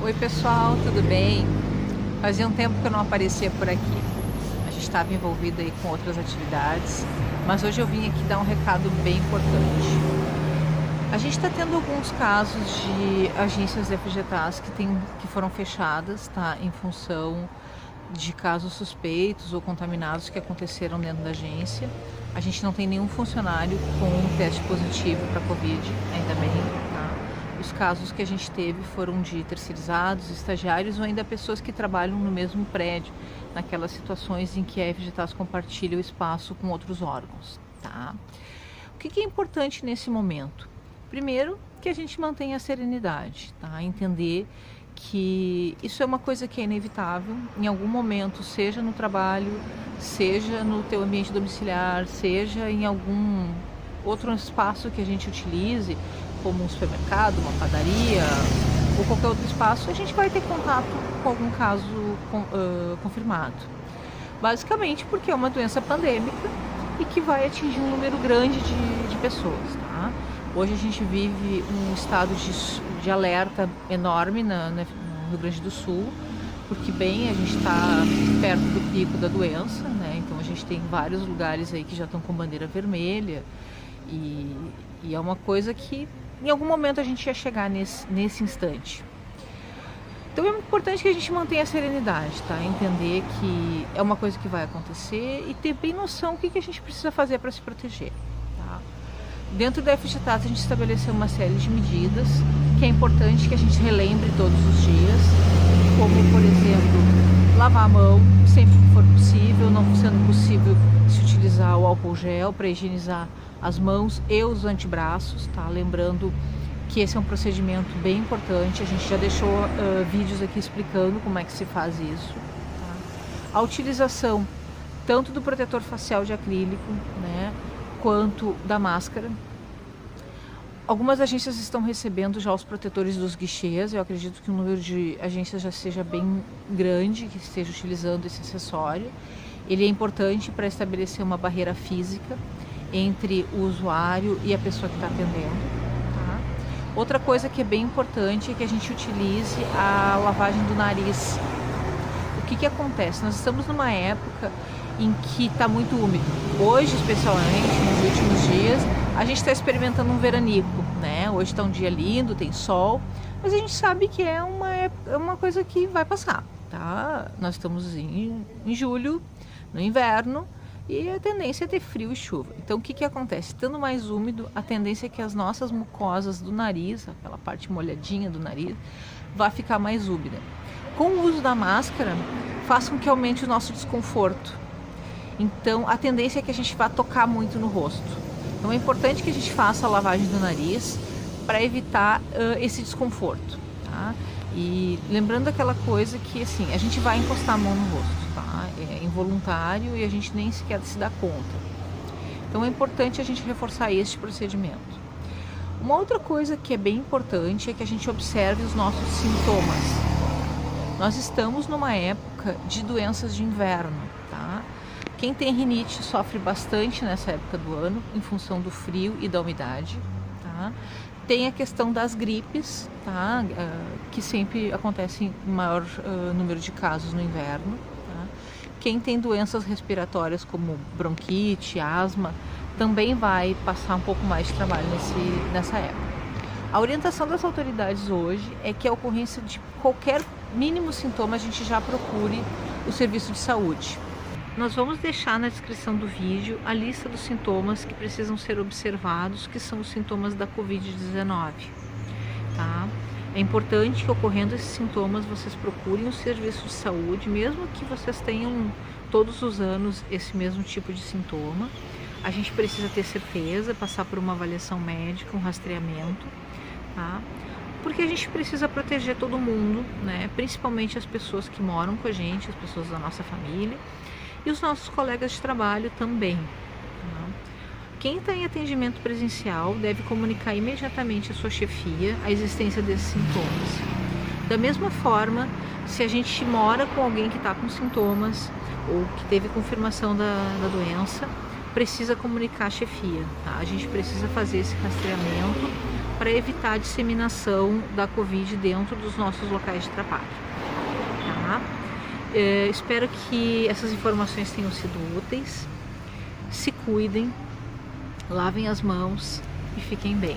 Oi pessoal, tudo bem? Fazia um tempo que eu não aparecia por aqui. A gente estava envolvido aí com outras atividades, mas hoje eu vim aqui dar um recado bem importante. A gente está tendo alguns casos de agências FGTAs que foram fechadas, tá? Em função de casos suspeitos ou contaminados que aconteceram dentro da agência. A gente não tem nenhum funcionário com um teste positivo para Covid, ainda bem, tá? Os casos que a gente teve foram de terceirizados, estagiários ou ainda pessoas que trabalham no mesmo prédio, naquelas situações em que a FGTAS compartilha o espaço com outros órgãos, tá? O que é importante nesse momento? Primeiro, que a gente mantenha a serenidade, tá? Entender que isso é uma coisa que é inevitável, em algum momento, seja no trabalho, seja no teu ambiente domiciliar, seja em algum outro espaço que a gente utilize, como um supermercado, uma padaria ou qualquer outro espaço, a gente vai ter contato com algum caso confirmado. Basicamente porque é uma doença pandêmica e que vai atingir um número grande de pessoas, tá? Hoje a gente vive um estado de alerta enorme no Rio Grande do Sul, porque bem, a gente está perto do pico da doença, né? Então a gente tem vários lugares aí que já estão com bandeira vermelha e é uma coisa que em algum momento a gente ia chegar nesse instante. Então é importante que a gente mantenha a serenidade, tá? Entender que é uma coisa que vai acontecer e ter bem noção do que a gente precisa fazer para se proteger, tá? Dentro da FGTAS a gente estabeleceu uma série de medidas que é importante que a gente relembre todos os dias, como por exemplo, lavar a mão sempre que for possível, não sendo possível se utilizar o álcool gel para higienizar as mãos e os antebraços, tá? Lembrando que esse é um procedimento bem importante, a gente já deixou vídeos aqui explicando como é que se faz isso, tá? A utilização tanto do protetor facial de acrílico, né, quanto da máscara. Algumas agências estão recebendo já os protetores dos guichês, eu acredito que o número de agências já seja bem grande, que esteja utilizando esse acessório. Ele é importante para estabelecer uma barreira física entre o usuário e a pessoa que está atendendo, tá? Outra coisa que é bem importante é que a gente utilize a lavagem do nariz. O que acontece? Nós estamos numa época em que está muito úmido. Hoje, especialmente, nos últimos dias, a gente está experimentando um veranico, né? Hoje está um dia lindo, tem sol, mas a gente sabe que é uma coisa que vai passar, tá? Nós estamos em julho, no inverno, e a tendência é ter frio e chuva. Então o que acontece? Estando mais úmido, a tendência é que as nossas mucosas do nariz, aquela parte molhadinha do nariz, vai ficar mais úmida. Com o uso da máscara, faz com que aumente o nosso desconforto. Então a tendência é que a gente vá tocar muito no rosto. Então é importante que a gente faça a lavagem do nariz para evitar esse desconforto, tá? E lembrando aquela coisa que assim, a gente vai encostar a mão no rosto, tá? É involuntário e a gente nem sequer se dá conta. Então é importante a gente reforçar este procedimento. Uma outra coisa que é bem importante é que a gente observe os nossos sintomas. Nós estamos numa época de doenças de inverno, tá? Quem tem rinite sofre bastante nessa época do ano, em função do frio e da umidade, tá? Tem a questão das gripes, tá? Que sempre acontecem em maior número de casos no inverno, tá? Quem tem doenças respiratórias como bronquite, asma, também vai passar um pouco mais de trabalho nessa época. A orientação das autoridades hoje é que a ocorrência de qualquer mínimo sintoma a gente já procure o serviço de saúde. Nós vamos deixar na descrição do vídeo a lista dos sintomas que precisam ser observados, que são os sintomas da Covid-19, tá? É importante que, ocorrendo esses sintomas, vocês procurem o serviço de saúde, mesmo que vocês tenham todos os anos esse mesmo tipo de sintoma. A gente precisa ter certeza, passar por uma avaliação médica, um rastreamento, tá? Porque a gente precisa proteger todo mundo, né? Principalmente as pessoas que moram com a gente, as pessoas da nossa família, e os nossos colegas de trabalho também, tá? Quem está em atendimento presencial deve comunicar imediatamente à sua chefia a existência desses sintomas. Da mesma forma, se a gente mora com alguém que está com sintomas ou que teve confirmação da doença, precisa comunicar a chefia, tá? A gente precisa fazer esse rastreamento para evitar a disseminação da Covid dentro dos nossos locais de trabalho, tá? Espero que essas informações tenham sido úteis. Se cuidem, lavem as mãos e fiquem bem.